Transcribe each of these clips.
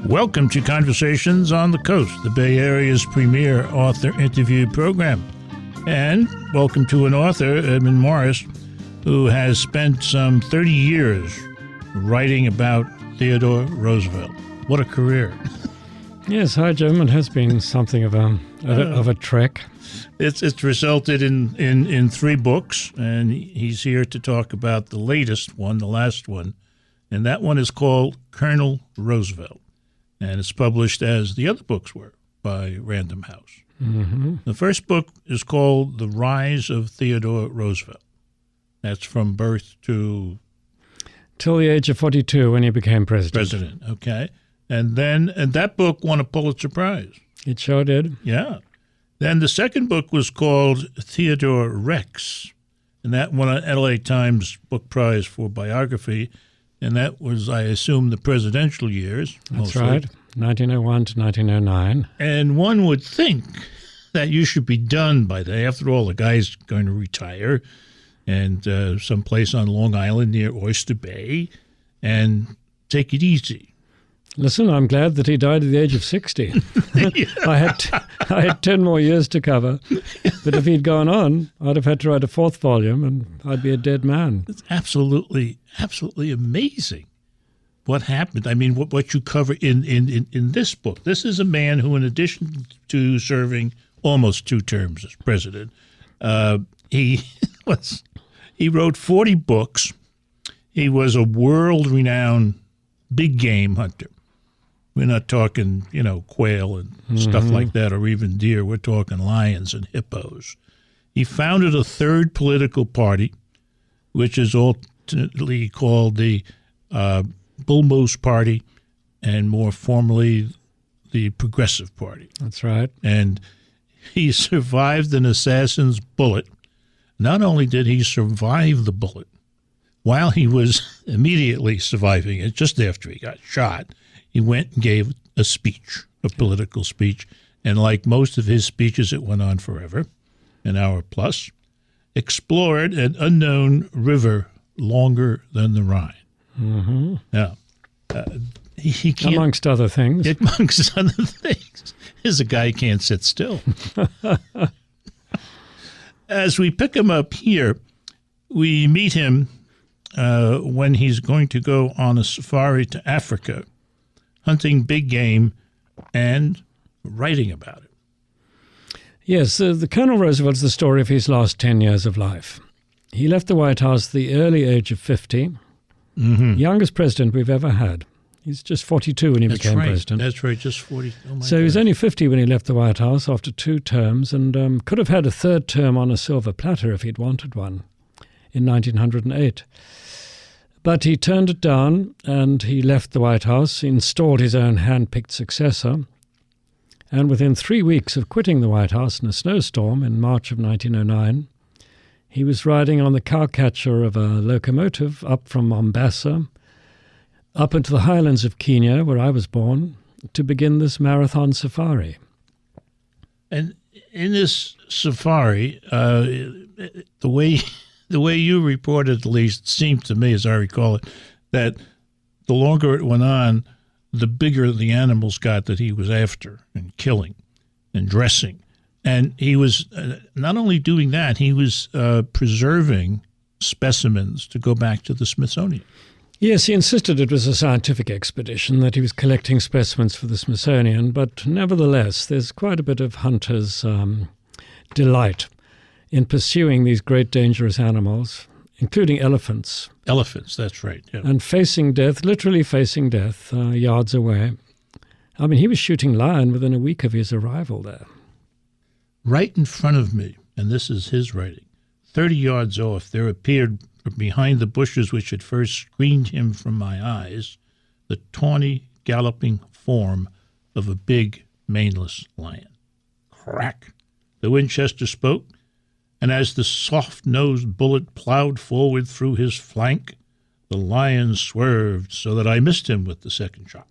Welcome to Conversations on the Coast, the Bay Area's premier author interview program. And welcome to an author, Edmund Morris, who has spent some 30 years writing about Theodore Roosevelt. What a career. Yes, High German has been something of a trek. It's resulted in 3 books, and he's here to talk about the latest one, the last one. And that one is called Colonel Roosevelt. And it's published as the other books were by Random House. Mm-hmm. The first book is called The Rise of Theodore Roosevelt. That's from birth to... Till the age of 42 when he became president. Okay. And that book won a Pulitzer Prize. It sure did. Yeah. Then the second book was called Theodore Rex. And that won an LA Times Book Prize for biography. And that was, I assume, the presidential years. That's mostly. right, 1901 to 1909. And one would think that you should be done by then. After all, the guy's going to retire and someplace on Long Island near Oyster Bay and take it easy. Listen, I'm glad that he died at the age of 60. I had 10 more years to cover. But if he'd gone on, I'd have had to write a 4th volume and I'd be a dead man. It's absolutely amazing what happened. I mean, what you cover in this book. This is a man who, in addition to serving almost 2 terms as president, he wrote 40 books. He was a world-renowned big game hunter. We're not talking, quail and stuff like that, or even deer. We're talking lions and hippos. He founded a 3rd political party, which is alternately called the Bull Moose Party, and more formally, the Progressive Party. That's right. And he survived an assassin's bullet. Not only did he survive the bullet, while he was immediately surviving it, just after he got shot, he went and gave a speech, a political speech. And like most of his speeches, it went on forever, an hour plus, explored an unknown river longer than the Rhine. Mm-hmm. Now, he can't... Amongst other things. Amongst other things. He's a guy who can't sit still. As we pick him up here, we meet him when he's going to go on a safari to Africa, hunting big game and writing about it. Yes, the Colonel Roosevelt is the story of his last 10 years of life. He left the White House at the early age of 50, youngest president we've ever had. He's just 42 when he became president. That's right, just 40. Oh my So he was only 50 when he left the White House after 2 terms and could have had a 3rd term on a silver platter if he'd wanted one in 1908. But he turned it down and he left the White House, installed his own hand-picked successor, and within 3 weeks of quitting the White House in a snowstorm in March of 1909, he was riding on the cowcatcher of a locomotive up from Mombasa, up into the highlands of Kenya, where I was born, to begin this marathon safari. And in this safari, the way you reported, at least, seemed to me, as I recall it, that the longer it went on, the bigger the animals got that he was after and killing and dressing. And he was not only doing that, he was preserving specimens to go back to the Smithsonian. Yes, he insisted it was a scientific expedition, that he was collecting specimens for the Smithsonian, but nevertheless, there's quite a bit of hunter's delight in pursuing these great dangerous animals, including elephants. Elephants, that's right. Yeah. And facing death, literally facing death, yards away. I mean, he was shooting lion within a week of his arrival there. Right in front of me, and this is his writing, 30 yards off, there appeared behind the bushes which had first screened him from my eyes, the tawny, galloping form of a big, maneless lion. Crack! The Winchester spoke, and as the soft-nosed bullet plowed forward through his flank, the lion swerved so that I missed him with the second shot.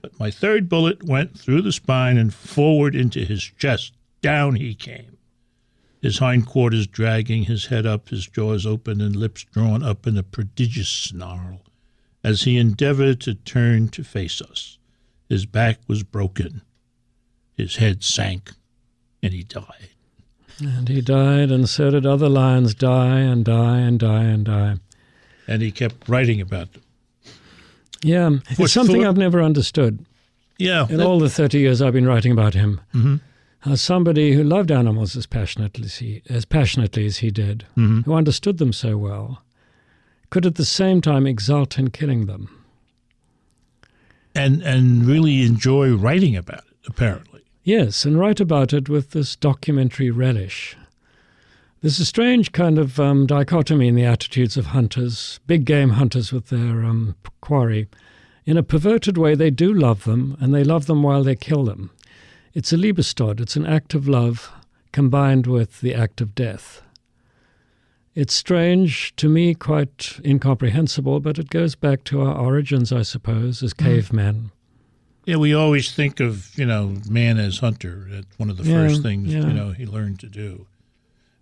But my 3rd bullet went through the spine and forward into his chest. Down he came, his hindquarters dragging, his head up, his jaws open and lips drawn up in a prodigious snarl, as he endeavored to turn to face us. his back was broken, his head sank, and he died. And he died, and so did other lions die and die and die and die. And he kept writing about them. Yeah, it's something I've never understood. Yeah. In all the 30 years I've been writing about him, Mm-hmm. how somebody who loved animals as passionately as he did, Mm-hmm. who understood them so well, could at the same time exult in killing them. And really enjoy writing about it, apparently. Yes, and write about it with this documentary relish. There's a strange kind of dichotomy in the attitudes of hunters, big game hunters with their quarry. In a perverted way, they do love them, and they love them while they kill them. It's a Liebestod, it's an act of love combined with the act of death. It's strange, to me quite incomprehensible, but it goes back to our origins, I suppose, as cavemen. Yeah, we always think of, man as hunter. That's one of the first things, he learned to do.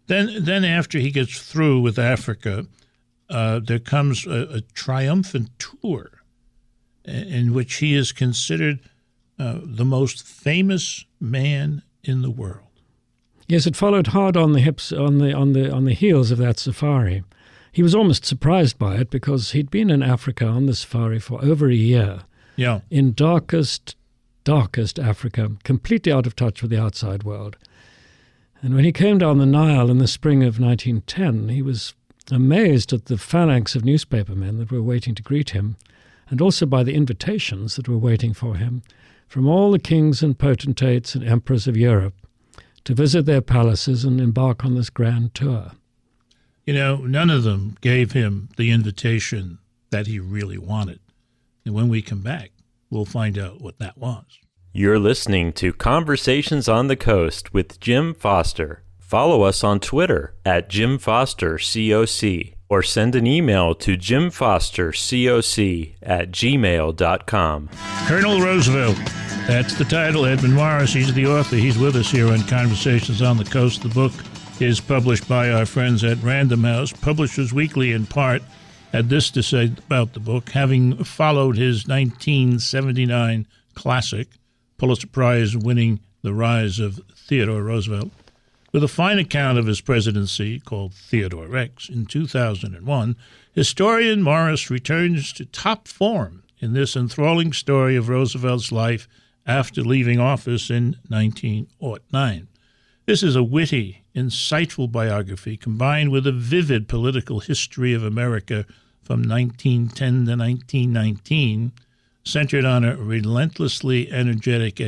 Then after he gets through with Africa, there comes a triumphant tour in which he is considered the most famous man in the world. Yes, it followed hard on the hips, on the heels of that safari. He was almost surprised by it because he'd been in Africa on the safari for over a year. Yeah. In darkest Africa, completely out of touch with the outside world. And when he came down the Nile in the spring of 1910, he was amazed at the phalanx of newspapermen that were waiting to greet him, and also by the invitations that were waiting for him from all the kings and potentates and emperors of Europe to visit their palaces and embark on this grand tour. None of them gave him the invitation that he really wanted. And when we come back, we'll find out what that was. You're listening to Conversations on the Coast with Jim Foster. Follow us on Twitter at JimFosterCoc or send an email to jimfostercoc@gmail.com. Colonel Roosevelt. That's the title. Edmund Morris, he's the author. He's with us here on Conversations on the Coast. The book is published by our friends at Random House, Publishers Weekly in part. Had this to say about the book: having followed his 1979 classic, Pulitzer Prize-winning The Rise of Theodore Roosevelt, with a fine account of his presidency called Theodore Rex in 2001, historian Morris returns to top form in this enthralling story of Roosevelt's life after leaving office in 1909. This is a witty, insightful biography combined with a vivid political history of America from 1910 to 1919, centered on a relentlessly energetic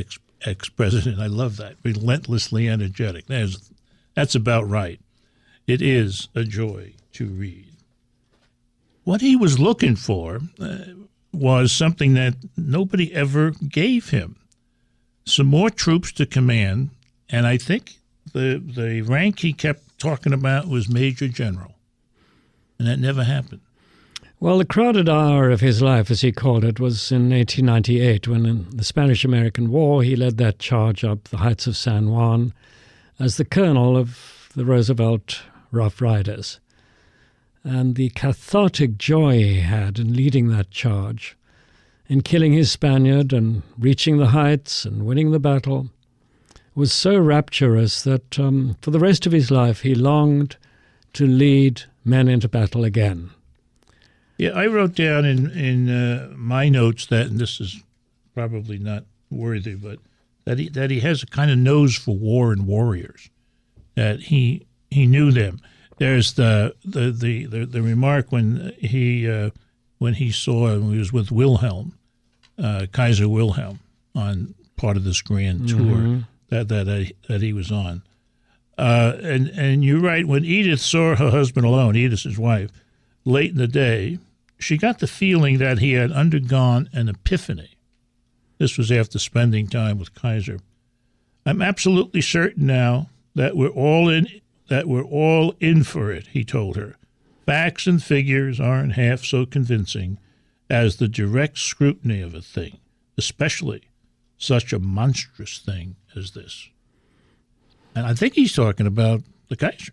ex-president. I love that, relentlessly energetic. That's about right. It is a joy to read. What he was looking for was something that nobody ever gave him. Some more troops to command, and I think the rank he kept talking about was Major General, and that never happened. Well, the crowded hour of his life, as he called it, was in 1898, when in the Spanish-American War he led that charge up the heights of San Juan as the colonel of the Roosevelt Rough Riders. And the cathartic joy he had in leading that charge, in killing his Spaniard and reaching the heights and winning the battle, was so rapturous that for the rest of his life he longed to lead men into battle again. Yeah, I wrote down in my notes that, and this is probably not worthy, but that he has a kind of nose for war and warriors, that he knew them. There's the remark when he saw, when he was with Wilhelm, Kaiser Wilhelm, on part of this grand tour that he was on, and you're right. When Edith saw her husband alone, Edith, his wife, late in the day, she got the feeling that he had undergone an epiphany. This was after spending time with Kaiser. I'm absolutely certain now that we're all in for it, he told her. Facts and figures aren't half so convincing as the direct scrutiny of a thing, especially such a monstrous thing as this. And I think he's talking about the Kaiser.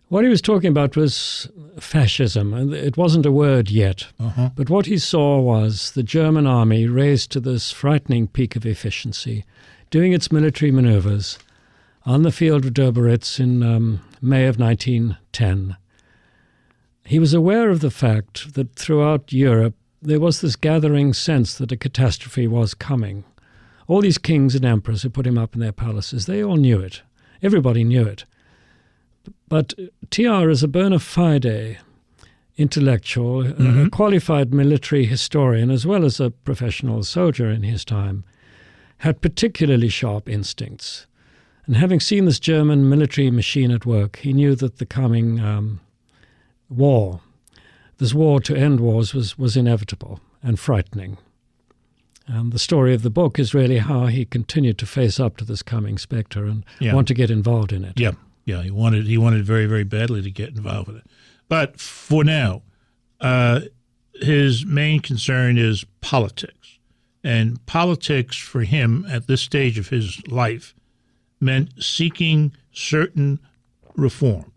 What he was talking about was fascism, and it wasn't a word yet. But what he saw was the German army raised to this frightening peak of efficiency, doing its military maneuvers on the field of Doberitz in May of 1910. He was aware of the fact that throughout Europe there was this gathering sense that a catastrophe was coming. All these kings and emperors who put him up in their palaces, they all knew it. Everybody knew it. But TR, as a bona fide intellectual, a qualified military historian, as well as a professional soldier in his time, had particularly sharp instincts. And having seen this German military machine at work, he knew that the coming war, this war to end wars, was inevitable and frightening. And the story of the book is really how he continued to face up to this coming spectre and want to get involved in it. Yeah, he wanted very, very badly to get involved with it. But for now, his main concern is politics. And politics for him at this stage of his life meant seeking certain reforms.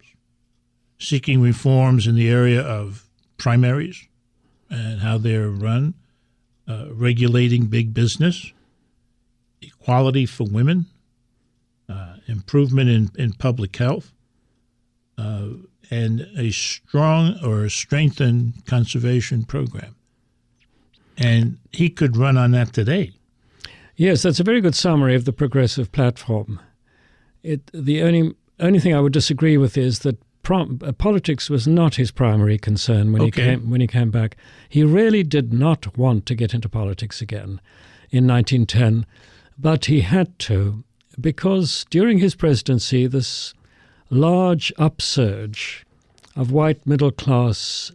Seeking reforms in the area of primaries and how they're run, regulating big business, equality for women, improvement in public health, and a strong or strengthened conservation program. And he could run on that today. Yes, that's a very good summary of the progressive platform. The only thing I would disagree with is that politics was not his primary concern when he came back. He really did not want to get into politics again in 1910, but he had to, because during his presidency, this large upsurge of white middle-class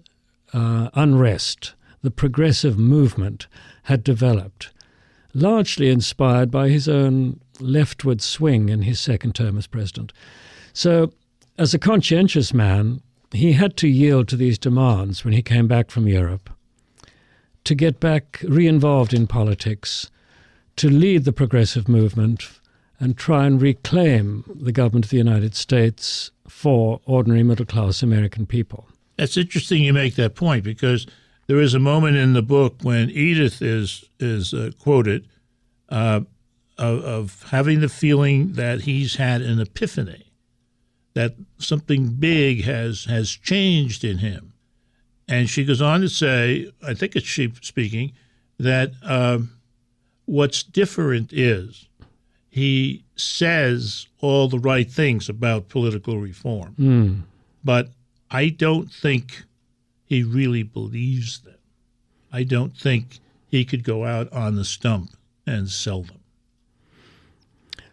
unrest, the progressive movement, had developed, largely inspired by his own leftward swing in his second term as president. So, as a conscientious man, he had to yield to these demands when he came back from Europe, to get back re-involved in politics, to lead the progressive movement, and try and reclaim the government of the United States for ordinary middle-class American people. It's interesting you make that point, because there is a moment in the book when Edith is quoted of having the feeling that he's had an epiphany, that something big has changed in him. And she goes on to say, I think it's she speaking, that what's different is he says all the right things about political reform, but I don't think he really believes them. I don't think he could go out on the stump and sell them.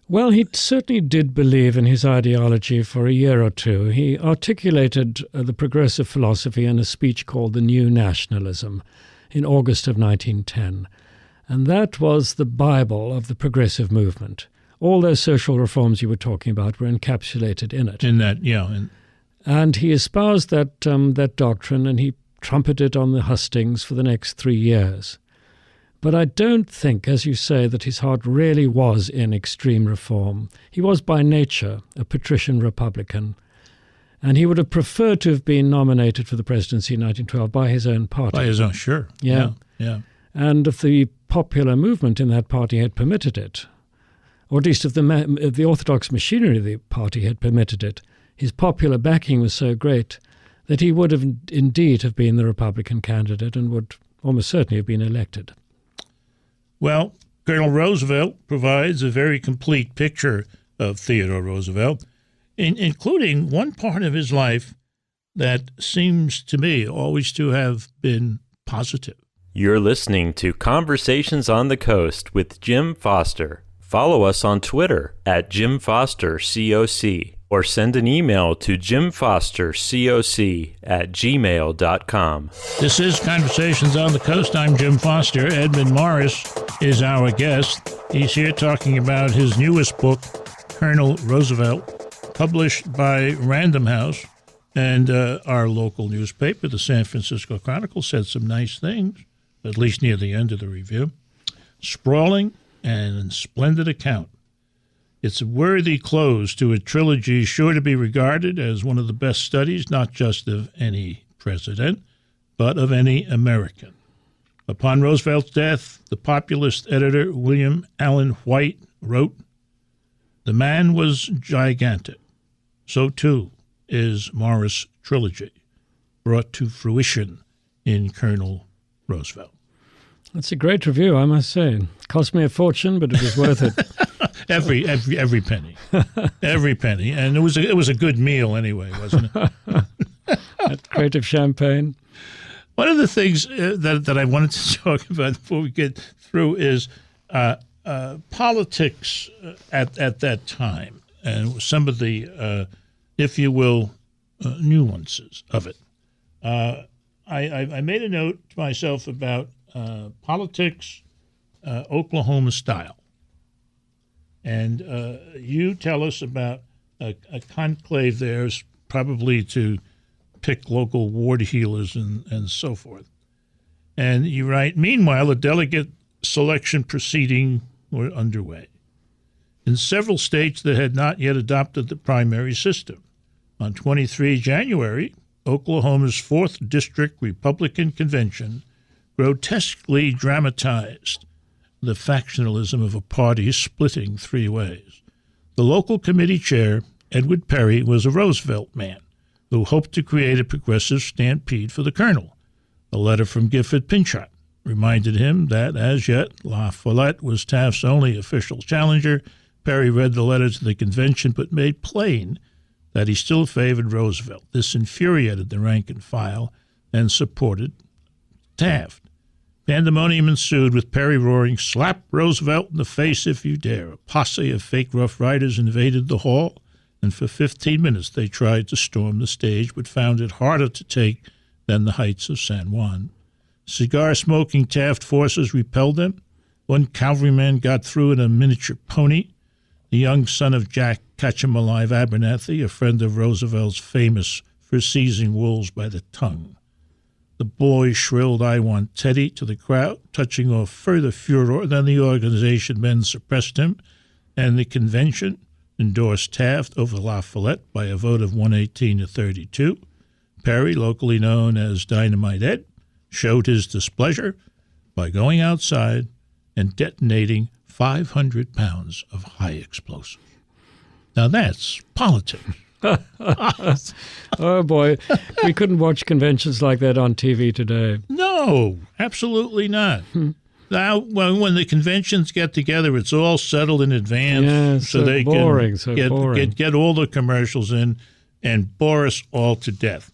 Well, he certainly did believe in his ideology for a year or two. He articulated the progressive philosophy in a speech called The New Nationalism in August of 1910. And that was the Bible of the progressive movement. All those social reforms you were talking about were encapsulated in it. In that, yeah. And he espoused that doctrine, and he trumpeted on the hustings for the next 3 years. But I don't think, as you say, that his heart really was in extreme reform. He was by nature a patrician Republican, and he would have preferred to have been nominated for the presidency in 1912 by his own party. By his own, sure. Yeah. And if the popular movement in that party had permitted it, or at least if the orthodox machinery of the party had permitted it, his popular backing was so great that he would have indeed have been the Republican candidate and would almost certainly have been elected. Well, Colonel Roosevelt provides a very complete picture of Theodore Roosevelt, including one part of his life that seems to me always to have been positive. You're listening to Conversations on the Coast with Jim Foster. Follow us on Twitter at JimFosterCoc, or send an email to jimfostercoc@gmail.com. This is Conversations on the Coast. I'm Jim Foster. Edmund Morris is our guest. He's here talking about his newest book, Colonel Roosevelt, published by Random House, and our local newspaper, the San Francisco Chronicle, said some nice things, at least near the end of the review. Sprawling and splendid account. It's a worthy close to a trilogy sure to be regarded as one of the best studies, not just of any president, but of any American. Upon Roosevelt's death, the populist editor William Allen White wrote, "The man was gigantic. So, too, is Morris' trilogy, brought to fruition in Colonel Roosevelt." That's a great review, I must say. Cost me a fortune, but it was worth it. Every penny, every penny, and it was a good meal anyway, wasn't it? That crate of champagne. One of the things that I wanted to talk about before we get through is politics at that time and some of the, if you will, nuances of it. I made a note to myself about politics, Oklahoma style. And you tell us about a conclave there, probably to pick local ward healers and so forth. And you write, meanwhile, the delegate selection proceedings were underway in several states that had not yet adopted the primary system. On 23 January, Oklahoma's 4th District Republican Convention grotesquely dramatized the factionalism of a party splitting three ways. The local committee chair, Edward Perry, was a Roosevelt man who hoped to create a progressive stampede for the colonel. A letter from Gifford Pinchot reminded him that, as yet, La Follette was Taft's only official challenger. Perry read the letter to the convention but made plain that he still favored Roosevelt. This infuriated the rank and file and supported Taft. Pandemonium ensued, with Perry roaring, "Slap Roosevelt in the face if you dare." A posse of fake Rough Riders invaded the hall, and for 15 minutes they tried to storm the stage, but found it harder to take than the heights of San Juan. Cigar-smoking Taft forces repelled them. One cavalryman got through in a miniature pony. The young son of Jack Catch-em-alive Abernathy, a friend of Roosevelt's, famous for seizing wolves by the tongue. The boy shrilled, "I want Teddy," to the crowd, touching off further furor. Then the organization men suppressed him, and the convention endorsed Taft over La Follette by a vote of 118 to 32. Perry, locally known as Dynamite Ed, showed his displeasure by going outside and detonating 500 pounds of high explosives. Now that's politics. Oh, boy. We couldn't watch conventions like that on TV today. No, absolutely not. Now, when the conventions get together, it's all settled in advance, Yeah, so they boring, can get all the commercials in and bore us all to death.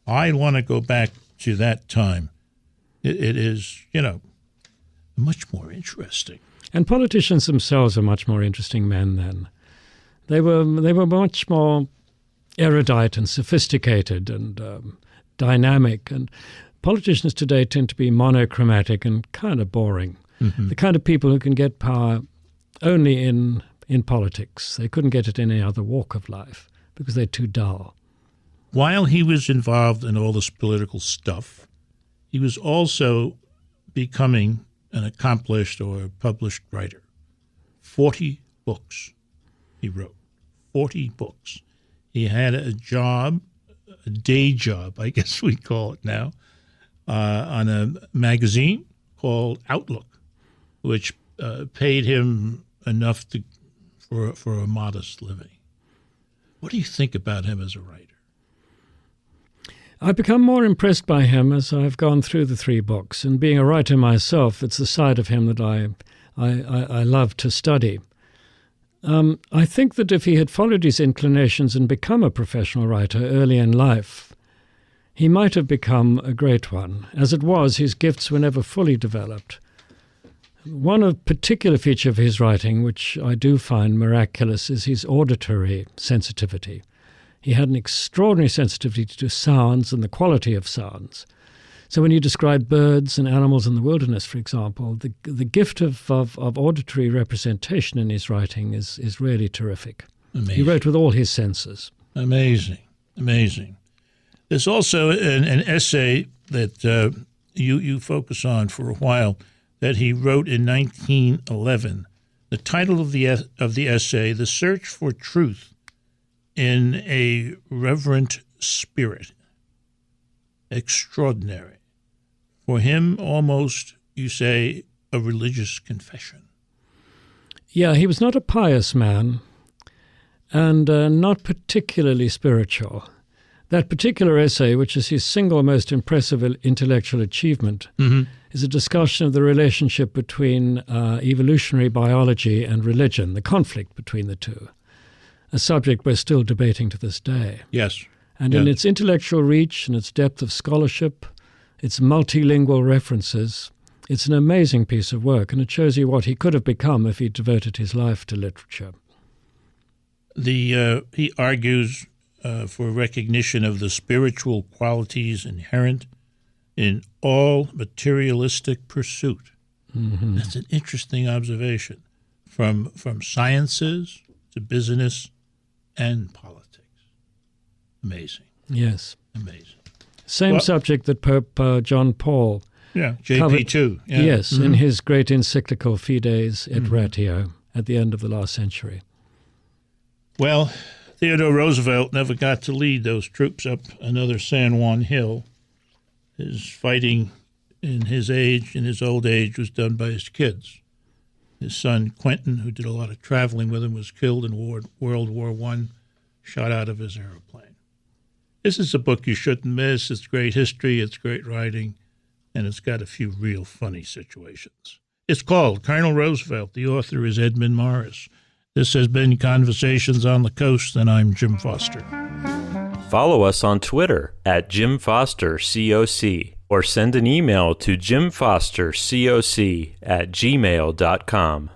I want to go back to that time. It is, much more interesting. And politicians themselves are much more interesting men then. They were much more erudite and sophisticated and dynamic. And politicians today tend to be monochromatic and kind of boring. Mm-hmm. The kind of people who can get power only in politics. They couldn't get it in any other walk of life because they're too dull. While he was involved in all this political stuff, he was also becoming an accomplished or published writer. 40 books he wrote. 40 books. He had a job, a day job, I guess we call it now, on a magazine called Outlook, which paid him enough for a modest living. What do you think about him as a writer? I've become more impressed by him as I've gone through the three books, and being a writer myself, it's the side of him that I love to study. I think that if he had followed his inclinations and become a professional writer early in life, he might have become a great one. As it was, his gifts were never fully developed. One particular feature of his writing, which I do find miraculous, is his auditory sensitivity. He had an extraordinary sensitivity to sounds and the quality of sounds. So when you describe birds and animals in the wilderness, for example, the gift of auditory representation in his writing is really terrific. Amazing. He wrote with all his senses. Amazing. There's also an essay that you focus on for a while that he wrote in 1911 The title of the essay, The Search for Truth in a Reverent Spirit. Extraordinary. For him, almost, you say, a religious confession. Yeah, he was not a pious man and not particularly spiritual. That particular essay, which is his single most impressive intellectual achievement, is a discussion of the relationship between evolutionary biology and religion, the conflict between the two, a subject we're still debating to this day. Yes. And in its intellectual reach and its depth of scholarship, its multilingual references, it's an amazing piece of work, and it shows you what he could have become if he devoted his life to literature. He argues for recognition of the spiritual qualities inherent in all materialistic pursuit. Mm-hmm. That's an interesting observation, from sciences to business and politics. Amazing. Yes. Amazing. Same subject that Pope John Paul JP too. Yeah. Yes, in his great encyclical Fides et Ratio at the end of the last century. Well, Theodore Roosevelt never got to lead those troops up another San Juan Hill. His fighting in his old age, was done by his kids. His son, Quentin, who did a lot of traveling with him, was killed in World War I, shot out of his airplane. This is a book you shouldn't miss. It's great history, it's great writing, and it's got a few real funny situations. It's called Colonel Roosevelt. The author is Edmund Morris. This has been Conversations on the Coast, and I'm Jim Foster. Follow us on Twitter at Jim Foster COC, or send an email to jimfostercoc@gmail.com.